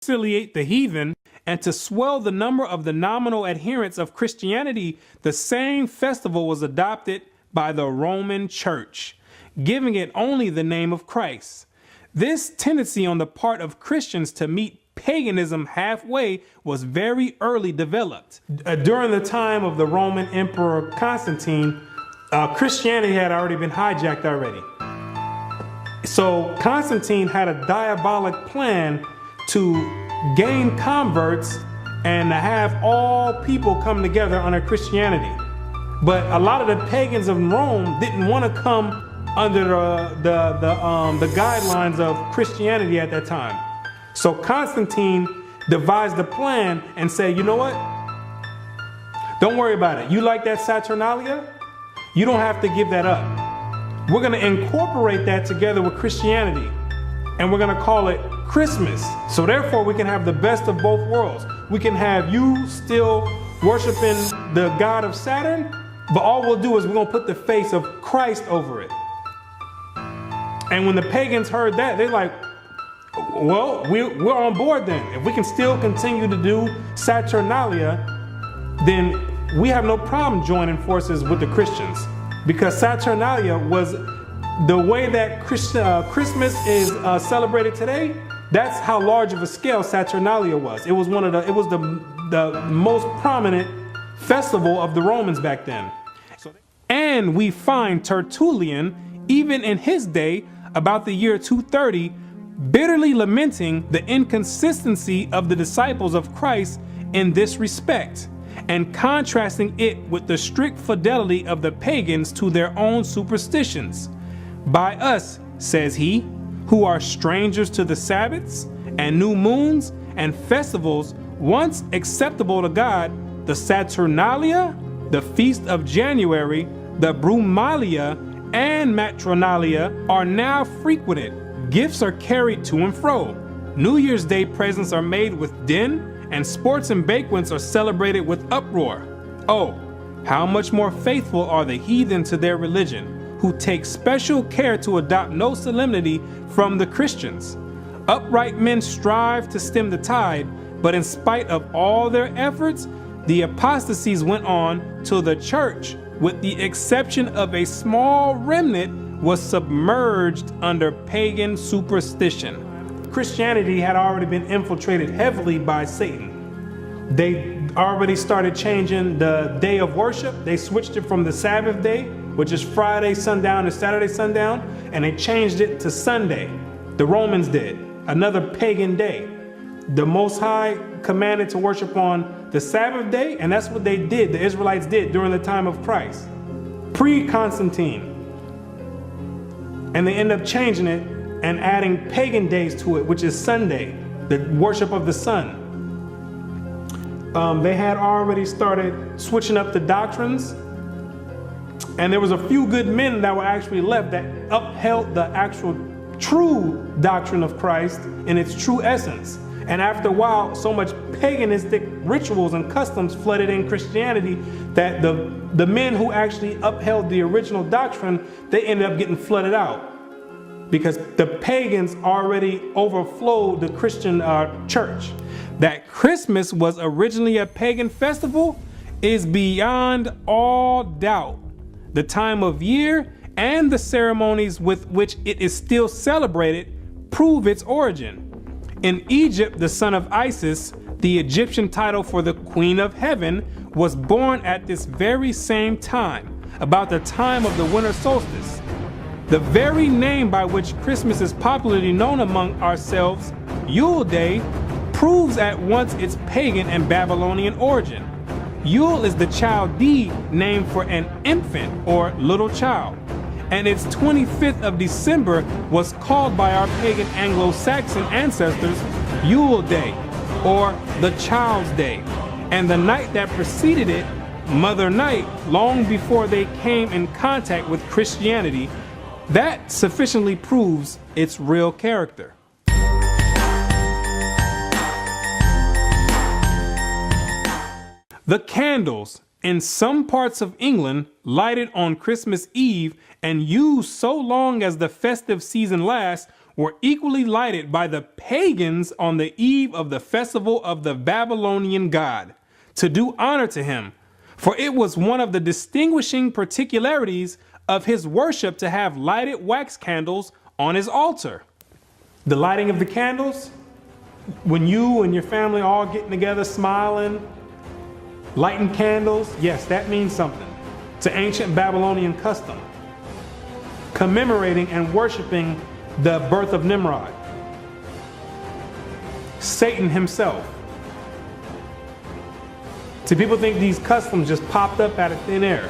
conciliate the heathen and to swell the number of the nominal adherents of Christianity, the same festival was adopted by the Roman Church, giving it only the name of Christ. This tendency on the part of Christians to meet paganism halfway was very early developed. During the time of the Roman Emperor Constantine, Christianity had already been hijacked already. So Constantine had a diabolic plan to gain converts and to have all people come together under Christianity. But a lot of the pagans of Rome didn't want to come under the guidelines of Christianity at that time. So Constantine devised a plan and said, you know what? Don't worry about it. You like that Saturnalia? You don't have to give that up. We're going to incorporate that together with Christianity, and we're going to call it Christmas. So therefore, we can have the best of both worlds. We can have you still worshiping the god of Saturn, but all we'll do is we're going to put the face of Christ over it. And when the pagans heard that, they're like, well, we're on board then. If we can still continue to do Saturnalia, then we have no problem joining forces with the Christians. Because Saturnalia was the way that Christmas is celebrated today. That's how large of a scale Saturnalia was. It was the most prominent festival of the Romans back then. And we find Tertullian, even in his day, about the year 230, bitterly lamenting the inconsistency of the disciples of Christ in this respect, and contrasting it with the strict fidelity of the pagans to their own superstitions. By us, says he, who are strangers to the Sabbaths and new moons and festivals once acceptable to God, the Saturnalia, the feast of January, the Brumalia, and Matronalia are now frequented. Gifts are carried to and fro. New Year's Day presents are made with din, and sports and banquets are celebrated with uproar. Oh, how much more faithful are the heathen to their religion, who take special care to adopt no solemnity from the Christians. Upright men strive to stem the tide, but in spite of all their efforts, the apostasies went on till the church, with the exception of a small remnant, was submerged under pagan superstition. Christianity had already been infiltrated heavily by Satan. They already started changing the day of worship. They switched it from the Sabbath day, which is Friday sundown to Saturday sundown, and they changed it to Sunday. The Romans did, another pagan day. The Most High commanded to worship on the Sabbath day, and that's what they did, the Israelites did during the time of Christ, pre-Constantine. And they end up changing it and adding pagan days to it, which is Sunday, the worship of the sun. They had already started switching up the doctrines, and there was a few good men that were actually left that upheld the actual true doctrine of Christ in its true essence. And after a while, so much paganistic rituals and customs flooded in Christianity that the men who actually upheld the original doctrine, they ended up getting flooded out, because the pagans already overflowed the Christian church. That Christmas was originally a pagan festival is beyond all doubt. The time of year and the ceremonies with which it is still celebrated prove its origin. In Egypt, the son of Isis, the Egyptian title for the Queen of Heaven, was born at this very same time, about the time of the winter solstice. The very name by which Christmas is popularly known among ourselves, Yule Day, proves at once its pagan and Babylonian origin. Yule is the Chaldee name for an infant or little child, and its 25th of December was called by our pagan Anglo-Saxon ancestors Yule Day, or the Child's Day, and the night that preceded it, Mother Night, long before they came in contact with Christianity. That sufficiently proves its real character. The candles in some parts of England lighted on Christmas Eve and used so long as the festive season lasts were equally lighted by the pagans on the eve of the festival of the Babylonian god, to do honor to him. For it was one of the distinguishing particularities of his worship to have lighted wax candles on his altar. The lighting of the candles, when you and your family all getting together, smiling, lighting candles, yes, that means something. It's an ancient Babylonian custom, commemorating and worshiping the birth of Nimrod, Satan himself. See, people think these customs just popped up out of thin air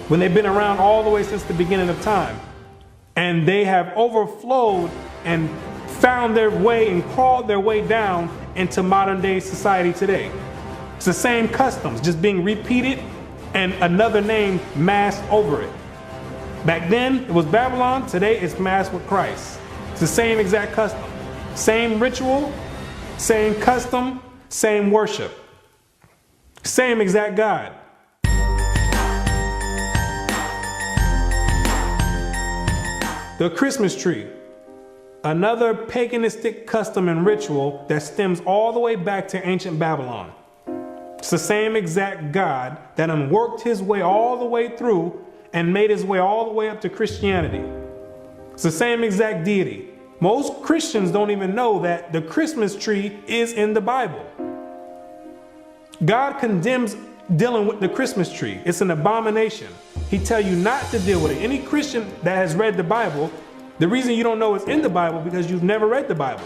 when they've been around all the way since the beginning of time. And they have overflowed and found their way and crawled their way down into modern day society today. It's the same customs, just being repeated and another name masked over it. Back then, it was Babylon. Today, it's masked with Christ. It's the same exact custom. Same ritual, same custom, same worship. Same exact God. The Christmas tree. Another paganistic custom and ritual that stems all the way back to ancient Babylon. It's the same exact God that worked his way all the way through and made his way all the way up to Christianity. It's the same exact deity. Most Christians don't even know that the Christmas tree is in the Bible. God condemns dealing with the Christmas tree. It's an abomination. He tells you not to deal with it. Any Christian that has read the Bible, the reason you don't know it's in the Bible because you've never read the Bible.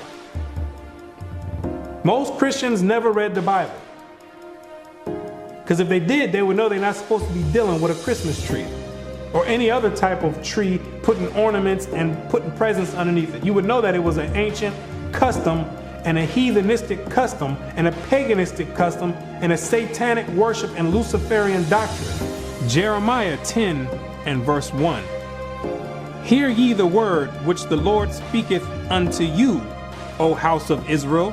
Most Christians never read the Bible. Because if they did, they would know they're not supposed to be dealing with a Christmas tree or any other type of tree, putting ornaments and putting presents underneath it. You would know that it was an ancient custom and a heathenistic custom and a paganistic custom and a satanic worship and Luciferian doctrine. Jeremiah 10 and verse 1. Hear ye the word which the Lord speaketh unto you, O house of Israel.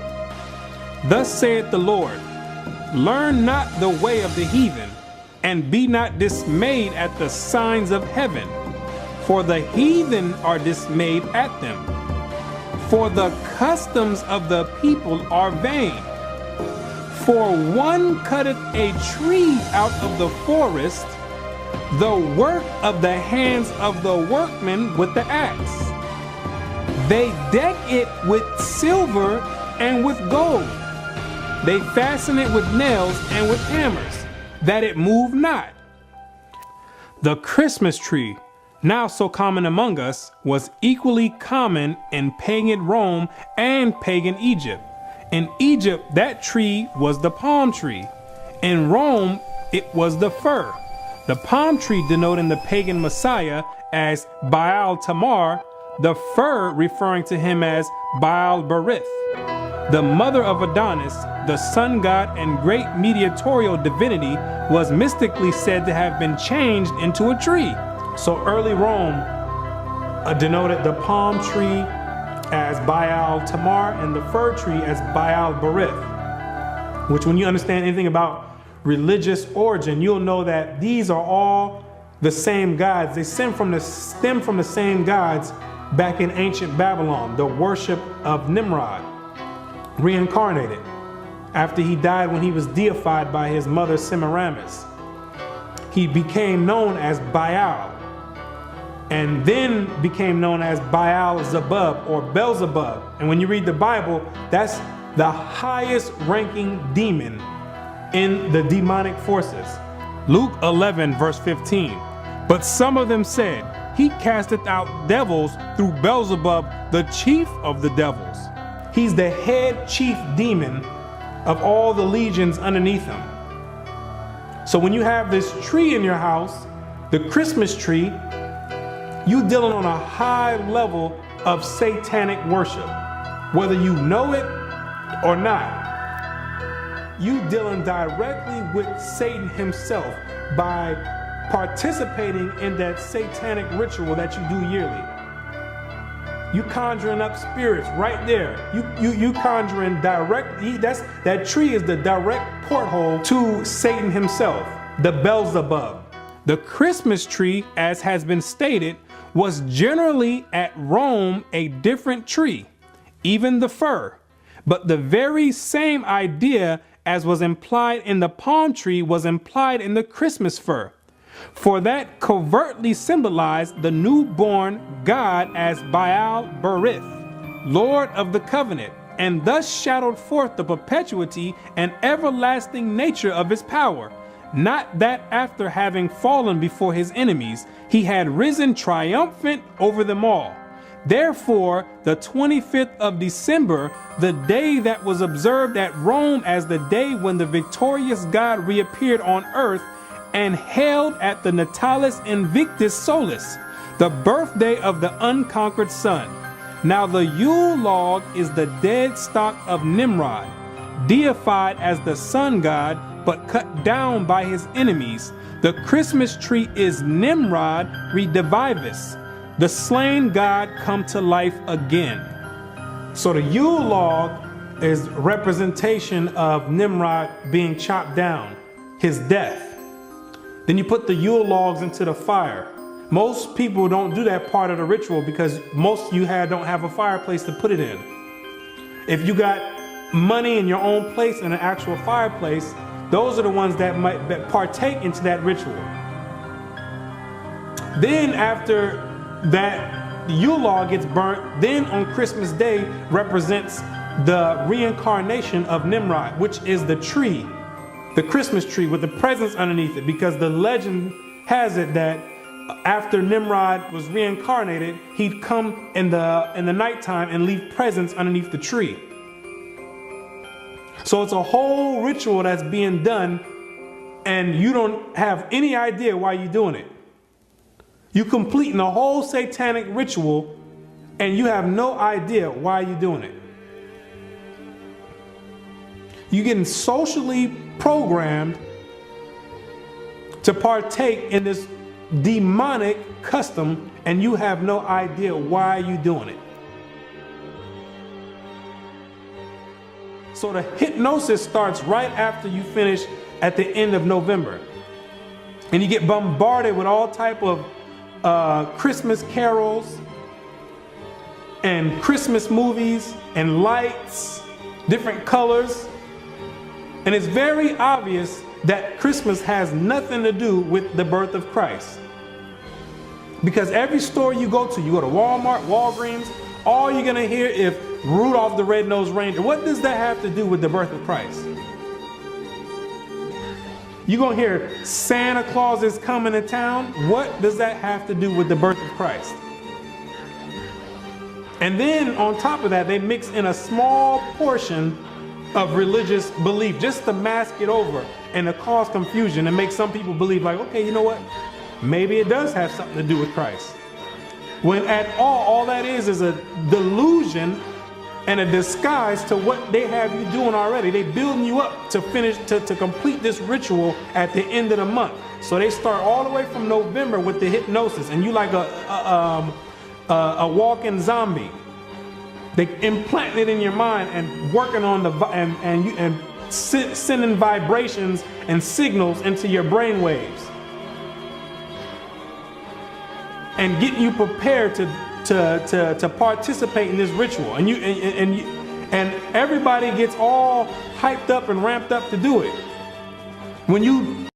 Thus saith the Lord, learn not the way of the heathen, and be not dismayed at the signs of heaven, for the heathen are dismayed at them. For the customs of the people are vain. For one cutteth a tree out of the forest, the work of the hands of the workmen with the axe. They deck it with silver and with gold. They fasten it with nails and with hammers, that it move not. The Christmas tree, now so common among us, was equally common in pagan Rome and pagan Egypt. In Egypt, that tree was the palm tree. In Rome, it was the fir. The palm tree denoting the pagan Messiah as Baal Tamar, the fir referring to him as Baal Berith. The mother of Adonis, the sun god and great mediatorial divinity, was mystically said to have been changed into a tree. So early Rome denoted the palm tree as Baal Tamar and the fir tree as Baal Berith, which when you understand anything about religious origin, you'll know that these are all the same gods. They stem from the same gods back in ancient Babylon, the worship of Nimrod, reincarnated after he died when he was deified by his mother Semiramis. He became known as Baal and then became known as Baal-zebub or Beelzebub. And when you read the Bible, that's the highest ranking demon in the demonic forces. Luke 11 verse 15. But some of them said, he casteth out devils through Beelzebub, the chief of the devils. He's the head chief demon of all the legions underneath him. So when you have this tree in your house, the Christmas tree, you dealing on a high level of satanic worship. Whether you know it or not, you dealing directly with Satan himself by participating in that satanic ritual that you do yearly. You conjuring up spirits right there. You conjuring directly. That tree is the direct porthole to Satan himself, the Beelzebub. The Christmas tree, as has been stated, was generally at Rome a different tree, even the fir, but the very same idea as was implied in the palm tree was implied in the Christmas fir, for that covertly symbolized the newborn God as Baal Berith, Lord of the covenant, and thus shadowed forth the perpetuity and everlasting nature of his power. Not that after having fallen before his enemies, he had risen triumphant over them all. Therefore, the 25th of December, the day that was observed at Rome as the day when the victorious God reappeared on earth and hailed at the Natalis Invictus Solis, the birthday of the unconquered sun. Now the Yule log is the dead stock of Nimrod, deified as the sun god, but cut down by his enemies. The Christmas tree is Nimrod redivivus, the slain god come to life again. So the Yule log is representation of Nimrod being chopped down, his death. Then you put the Yule logs into the fire. Most people don't do that part of the ritual because most of you don't have a fireplace to put it in. If you got money in your own place and an actual fireplace, those are the ones that might partake into that ritual. Then after that Yule log gets burnt, then on Christmas Day represents the reincarnation of Nimrod, which is the tree, the Christmas tree with the presents underneath it, because the legend has it that after Nimrod was reincarnated, he'd come in the nighttime and leave presents underneath the tree. So it's a whole ritual that's being done, and you don't have any idea why you're doing it. You're completing a whole satanic ritual, and you have no idea why you're doing it. You're getting socially programmed to partake in this demonic custom, and you have no idea why you're doing it. So the hypnosis starts right after you finish at the end of November. And you get bombarded with all type of Christmas carols and Christmas movies and lights, different colors. And it's very obvious that Christmas has nothing to do with the birth of Christ. Because every store you go to Walmart, Walgreens, all you're gonna hear is Rudolph the Red-Nosed Reindeer. What does that have to do with the birth of Christ? You're gonna hear Santa Claus is coming to town. What does that have to do with the birth of Christ? And then on top of that, they mix in a small portion of religious belief just to mask it over and to cause confusion and make some people believe like, okay, you know what? Maybe it does have something to do with Christ. When at all that is a delusion and a disguise to what they have you doing already. They building you up to finish, to complete this ritual at the end of the month. So they start all the way from November with the hypnosis, and you like a walking zombie. They implant it in your mind and working on sending vibrations and signals into your brain waves, and getting you prepared to participate in this ritual. And everybody gets all hyped up and ramped up to do it. When you